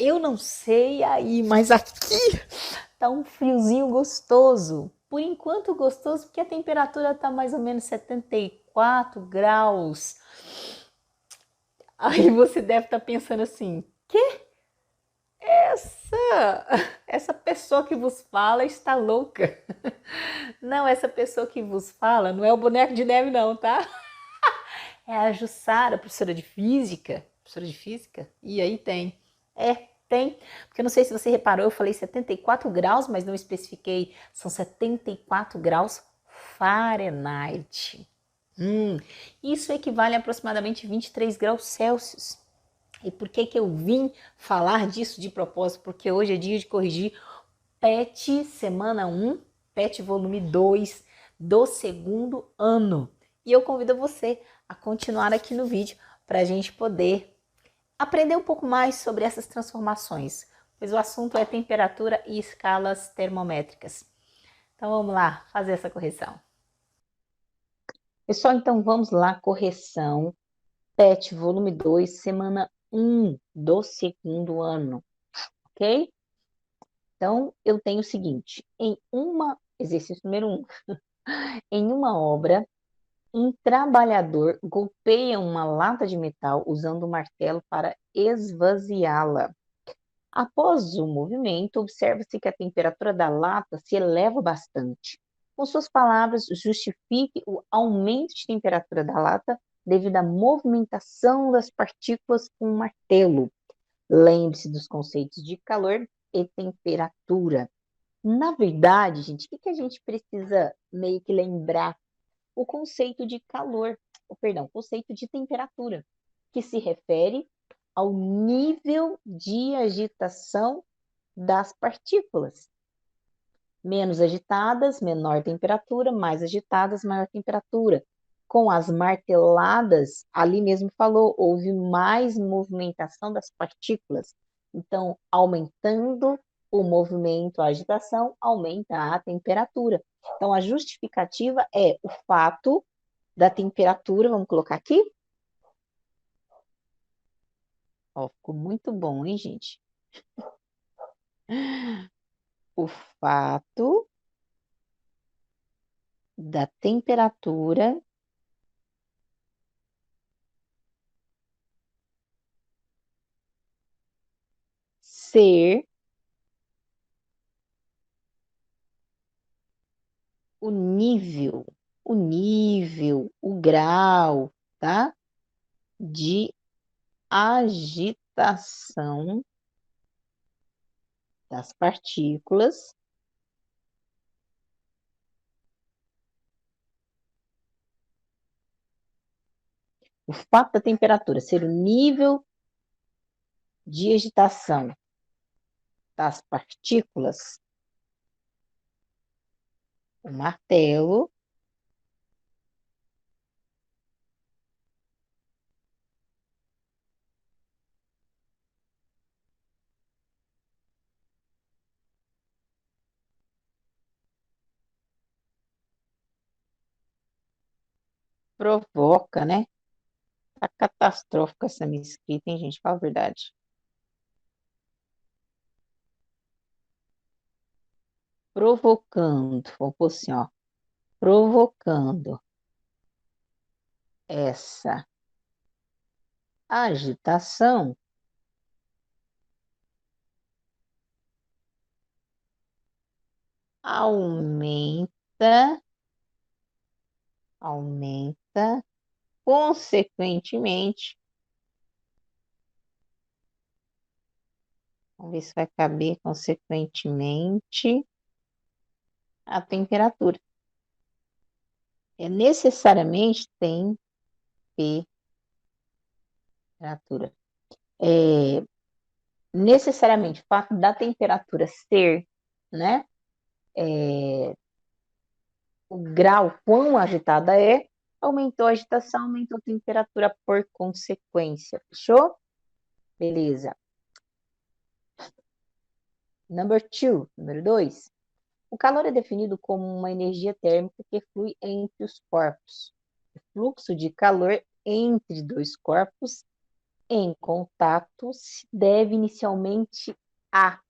Eu não sei aí, mas aqui tá um friozinho gostoso. Por enquanto gostoso, porque a temperatura tá mais ou menos 74 graus. Aí você deve estar pensando assim, essa, essa pessoa que vos fala está louca. Não, essa pessoa que vos fala não é o boneco de neve não, tá? É a Jussara, professora de física. Professora de física? E aí tem. Tem. Porque eu não sei se você reparou, eu falei 74 graus, mas não especifiquei. São 74 graus Fahrenheit. Isso equivale a aproximadamente 23 graus Celsius. E por que que eu vim falar disso de propósito? Porque hoje é dia de corrigir PET semana 1, PET volume 2 do segundo ano. E eu convido você a continuar aqui no vídeo para a gente poder aprender um pouco mais sobre essas transformações, pois o assunto é temperatura e escalas termométricas. Então vamos lá fazer essa correção. Pessoal, então vamos lá, correção PET volume 2, semana 1 do segundo ano, ok? Então eu tenho o seguinte, exercício número 1, em uma obra, um trabalhador golpeia uma lata de metal usando um martelo para esvaziá-la. Após o movimento, observa-se que a temperatura da lata se eleva bastante. Com suas palavras, justifique o aumento de temperatura da lata devido à movimentação das partículas com o martelo. Lembre-se dos conceitos de calor e temperatura. Na verdade, gente, o que a gente precisa meio que lembrar? O conceito de calor, o conceito de temperatura, que se refere ao nível de agitação das partículas. Menos agitadas, menor temperatura, mais agitadas, maior temperatura. Com as marteladas, ali mesmo falou, houve mais movimentação das partículas. Então, aumentando o movimento, a agitação, aumenta a temperatura. Então, a justificativa é o fato da temperatura, vamos colocar aqui. Ó, ficou muito bom, hein, gente? O fato da temperatura ser o grau, tá? De agitação das partículas o fato da temperatura ser o nível de agitação das partículas, o martelo provoca, né? Tá catastrófica essa minha escrita, hein, gente? Fala a verdade. Provocando, vou pôr assim, ó. Provocando essa agitação, aumenta, aumenta, consequentemente, vamos ver se vai caber, consequentemente, a temperatura. É necessariamente temperatura. É, necessariamente, o fato da temperatura ser, né, o grau, quão agitada é, aumentou a agitação, aumentou a temperatura por consequência. Fechou? Beleza. Número 2. O calor é definido como uma energia térmica que flui entre os corpos. O fluxo de calor entre dois corpos em contato se deve inicialmente a.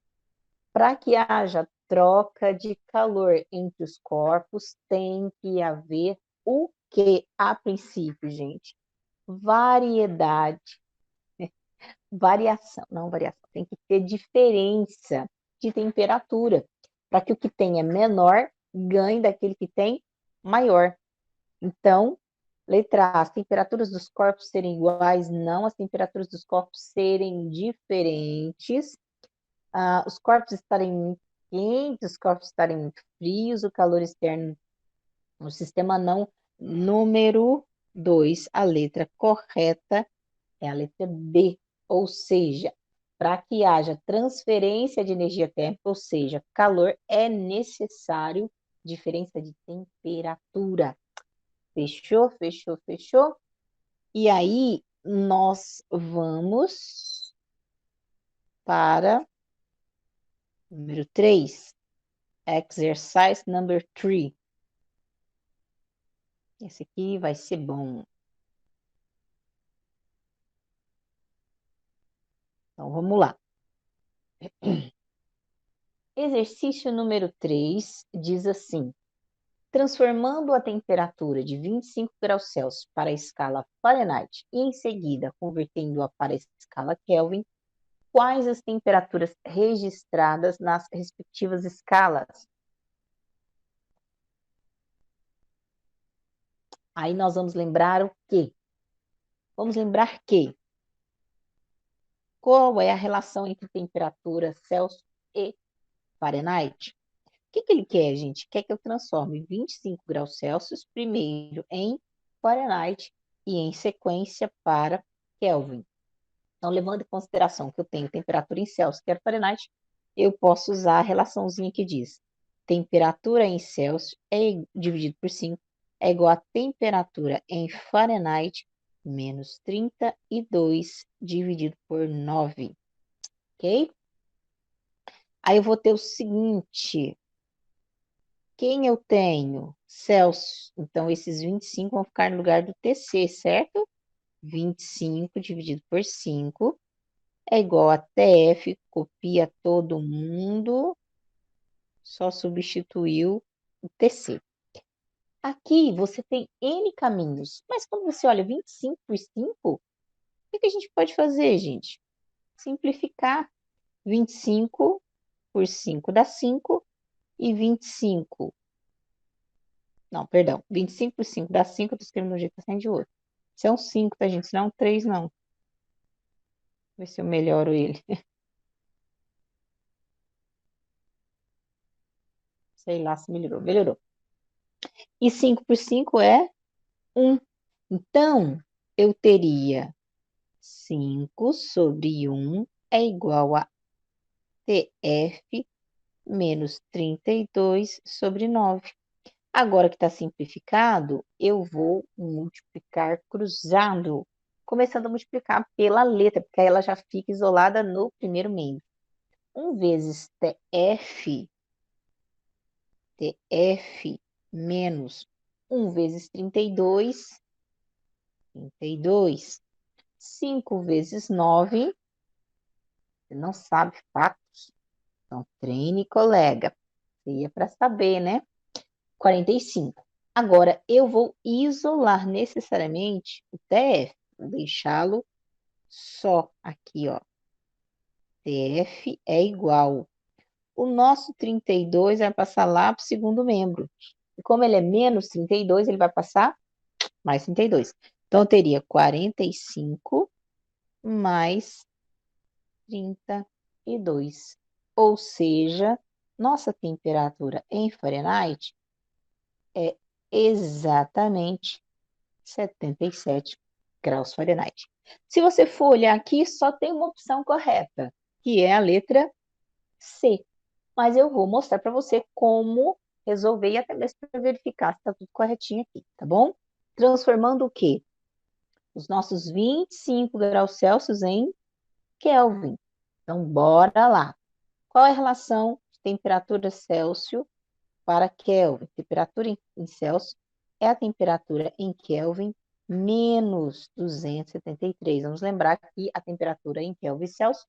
Para que haja troca de calor entre os corpos, tem que haver o que a princípio, gente? Variedade, variação, não variação, tem que ter diferença de temperatura, para que o que tem é menor ganhe daquele que tem maior. Então, letra A, as temperaturas dos corpos serem iguais, não, as temperaturas dos corpos serem diferentes, os corpos estarem muito quentes, os corpos estarem muito frios, o calor externo no sistema não. Número 2, a letra correta é a letra B, ou seja, para que haja transferência de energia térmica, ou seja, calor, é necessário diferença de temperatura. Fechou, fechou, fechou? E aí, nós vamos para número 3, exercise number 3. Esse aqui vai ser bom. Então, vamos lá. Exercício número 3 diz assim: transformando a temperatura de 25 graus Celsius para a escala Fahrenheit e, em seguida, convertendo-a para a escala Kelvin, quais as temperaturas registradas nas respectivas escalas? Aí nós vamos lembrar o quê? Vamos lembrar que qual é a relação entre temperatura Celsius e Fahrenheit? O que ele quer, gente? Quer que eu transforme 25 graus Celsius primeiro em Fahrenheit e, em sequência, para Kelvin. Então, levando em consideração que eu tenho temperatura em Celsius, que é Fahrenheit, eu posso usar a relaçãozinha que diz temperatura em Celsius dividido por 5 é igual a temperatura em Fahrenheit menos 32 dividido por 9. Ok? Aí eu vou ter o seguinte: quem eu tenho? Celsius. Então, esses 25 vão ficar no lugar do TC, certo? 25 dividido por 5 é igual a TF, copia todo mundo, só substituiu o TC. Aqui você tem N caminhos, mas quando você olha 25 por 5, o que a gente pode fazer, gente? Simplificar. 25 por 5 dá 5 e 25. Não, perdão. 25 por 5 dá 5, eu tô escrevendo de um jeito, tá saindo de outro. Isso é um 5, tá, gente? Isso não é um 3, não. Vê se eu melhoro ele. Sei lá se melhorou. Melhorou. E 5 por 5 é 1. Então, eu teria 5 sobre 1 é igual a TF menos 32 sobre 9. Agora que está simplificado, eu vou multiplicar cruzado, começando a multiplicar pela letra, porque aí ela já fica isolada no primeiro membro. 1 vezes TF menos 1 vezes 32, 32. 5 vezes 9, você não sabe fatos, então treine, colega. Seria para saber, né? 45. Agora, eu vou isolar necessariamente o TF, vou deixá-lo só aqui, ó. TF é igual. O nosso 32 vai passar lá para o segundo membro. E como ele é menos 32, ele vai passar mais 32. Então, eu teria 45 mais 32. Ou seja, nossa temperatura em Fahrenheit é exatamente 77 graus Fahrenheit. Se você for olhar aqui, só tem uma opção correta, que é a letra C. Mas eu vou mostrar para você como resolver e até mesmo para verificar se está tudo corretinho aqui, tá bom? Transformando o quê? Os nossos 25 graus Celsius em Kelvin. Então, bora lá. Qual é a relação de temperatura Celsius para Kelvin? Temperatura em Celsius é a temperatura em Kelvin menos 273. Vamos lembrar que a temperatura em Kelvin e Celsius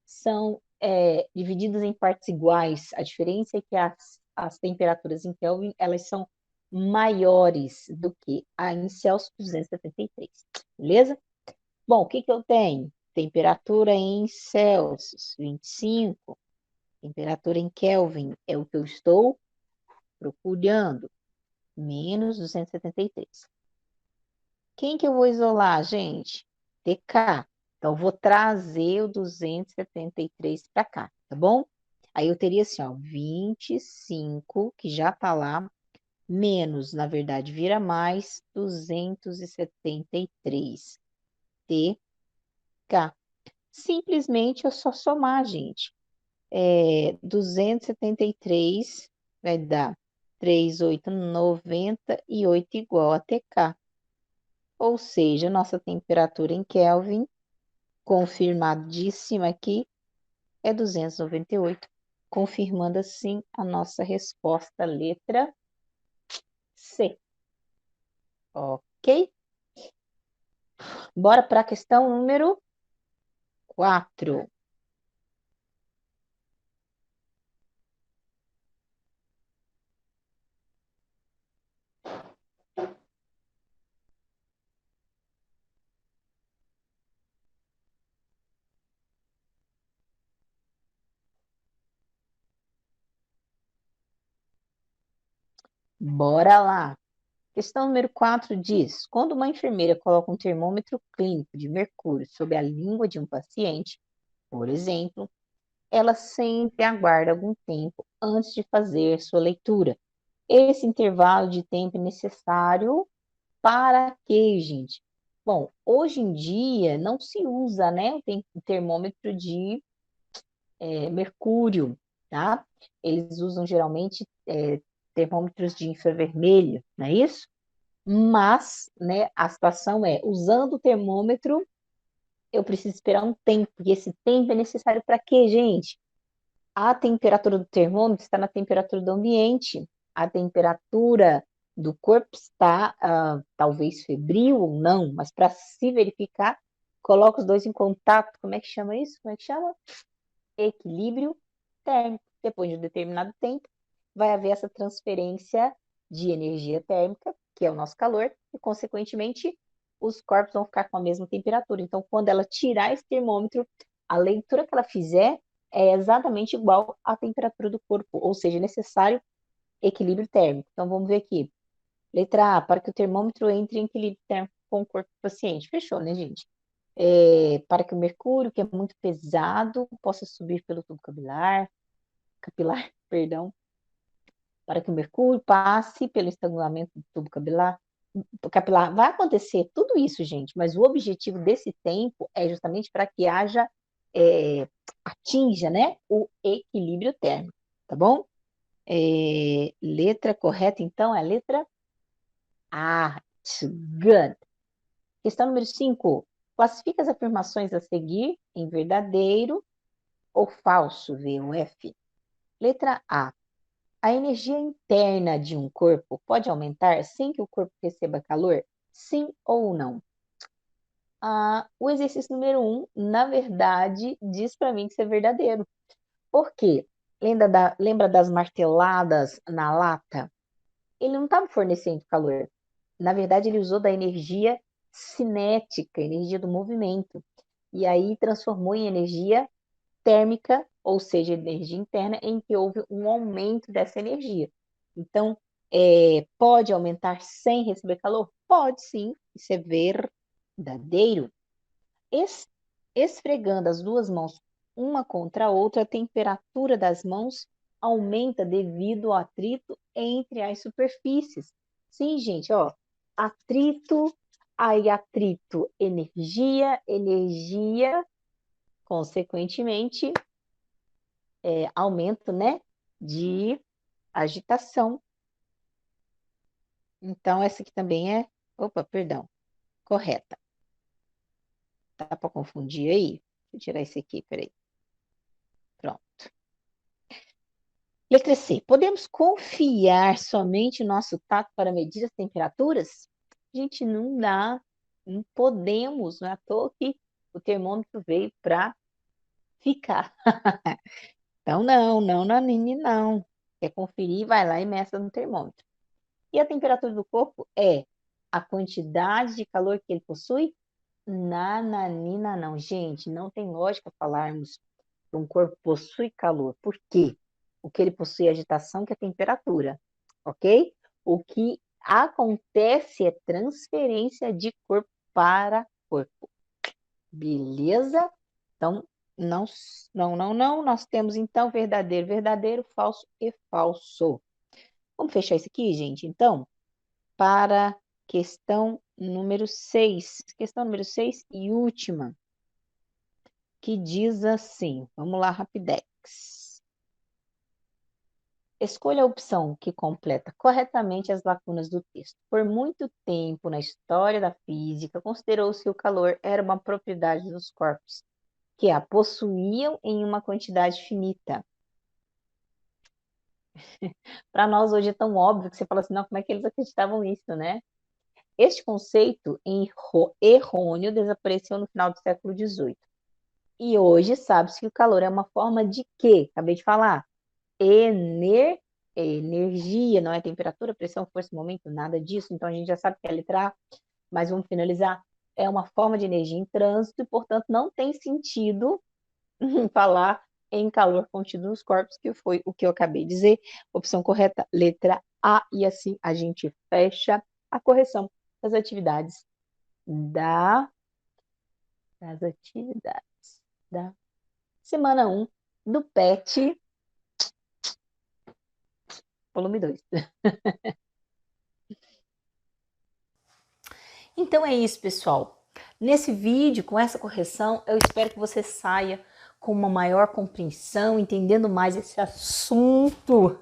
são divididas em partes iguais. A diferença é que as temperaturas em Kelvin, elas são maiores do que a em Celsius 273. Beleza? Bom, o que eu tenho? Temperatura em Celsius, 25. Temperatura em Kelvin é o que eu estou procurando. Menos 273. Quem que eu vou isolar, gente? TK. Então, eu vou trazer o 273 para cá, tá bom? Aí eu teria assim, ó, 25, que já tá lá, menos, na verdade, vira mais 273. TK. Simplesmente é só somar, gente. 273 vai dar 3.898 igual a TK. Ou seja, nossa temperatura em Kelvin, confirmadíssima aqui, é 298, confirmando assim a nossa resposta, letra C. Ok? Bora para a questão número 4. Bora lá. Questão número 4 diz: quando uma enfermeira coloca um termômetro clínico de mercúrio sob a língua de um paciente, por exemplo, ela sempre aguarda algum tempo antes de fazer sua leitura. Esse intervalo de tempo é necessário para quê, gente? Bom, hoje em dia não se usa, né, o termômetro de mercúrio, tá? Eles usam geralmente termômetros de infravermelho, não é isso? Mas, né, a situação é, usando o termômetro, eu preciso esperar um tempo, e esse tempo é necessário para quê, gente? A temperatura do termômetro está na temperatura do ambiente. A temperatura do corpo está talvez febril ou não, mas para se verificar, coloca os dois em contato. Como é que chama isso? Como é que chama? Equilíbrio térmico. Depois de um determinado tempo, vai haver essa transferência de energia térmica, que é o nosso calor, e, consequentemente, os corpos vão ficar com a mesma temperatura. Então, quando ela tirar esse termômetro, a leitura que ela fizer é exatamente igual à temperatura do corpo, ou seja, é necessário equilíbrio térmico. Então, vamos ver aqui. Letra A, para que o termômetro entre em equilíbrio térmico com o corpo do paciente. Fechou, né, gente? Para que o mercúrio, que é muito pesado, possa subir pelo tubo capilar, perdão, para que o mercúrio passe pelo estrangulamento do tubo capilar. Vai acontecer tudo isso, gente, mas o objetivo desse tempo é justamente para que atinja, né, o equilíbrio térmico, tá bom? Letra correta, então, é a letra A. Good. Questão número 5. Classifica as afirmações a seguir em verdadeiro ou falso, V ou F. Letra A. A energia interna de um corpo pode aumentar sem que o corpo receba calor? Sim ou não? O exercício número 1, na verdade, diz para mim que isso é verdadeiro. Por quê? Lembra das marteladas na lata? Ele não estava fornecendo calor. Na verdade, ele usou da energia cinética, energia do movimento. E aí transformou em energia térmica, ou seja, energia interna, em que houve um aumento dessa energia. Então, pode aumentar sem receber calor? Pode sim, isso é verdadeiro. Es, Esfregando as duas mãos uma contra a outra, a temperatura das mãos aumenta devido ao atrito entre as superfícies. Sim, gente, ó, atrito, aí atrito, energia, consequentemente, aumento, né, de agitação. Então, essa aqui também opa, perdão, correta. Tá para confundir aí? Deixa eu tirar esse aqui, peraí. Pronto. Letra C. Podemos confiar somente no nosso tato para medir as temperaturas? Gente, não dá. Não podemos, não é à toa que o termômetro veio para ficar. Então, não, Nanine, não. Quer conferir, vai lá e meça no termômetro. E a temperatura do corpo é a quantidade de calor que ele possui? Nananina, não. Gente, não tem lógica falarmos que um corpo possui calor. Por quê? O que ele possui é agitação, que é temperatura, ok? O que acontece é transferência de corpo para corpo. Beleza? Então, não. Nós temos, então, verdadeiro, verdadeiro, falso e falso. Vamos fechar isso aqui, gente? Então, para questão número 6. Questão número 6 e última, que diz assim, vamos lá, Rapidex. Escolha a opção que completa corretamente as lacunas do texto. Por muito tempo na história da física, considerou-se que o calor era uma propriedade dos corpos, que a possuíam em uma quantidade finita. Para nós hoje é tão óbvio que você fala assim, não, como é que eles acreditavam nisso, né? Este conceito errôneo desapareceu no final do século XVIII. E hoje sabe-se que o calor é uma forma de quê? Acabei de falar. Energia, não é temperatura, pressão, força, momento, nada disso. Então a gente já sabe que é a letra A, mas vamos finalizar. É uma forma de energia em trânsito e, portanto, não tem sentido falar em calor contido nos corpos, que foi o que eu acabei de dizer. Opção correta, letra A. E assim a gente fecha a correção das atividades das atividades da semana 1 do PET, volume 2. Então é isso, pessoal. Nesse vídeo, com essa correção, eu espero que você saia com uma maior compreensão, entendendo mais esse assunto.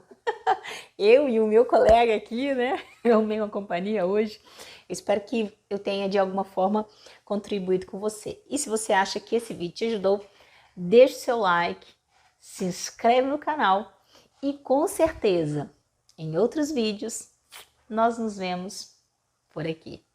Eu e o meu colega aqui, né? Eu mesmo companhia hoje. Eu espero que eu tenha, de alguma forma, contribuído com você. E se você acha que esse vídeo te ajudou, deixe seu like, se inscreve no canal e, com certeza, em outros vídeos, nós nos vemos por aqui.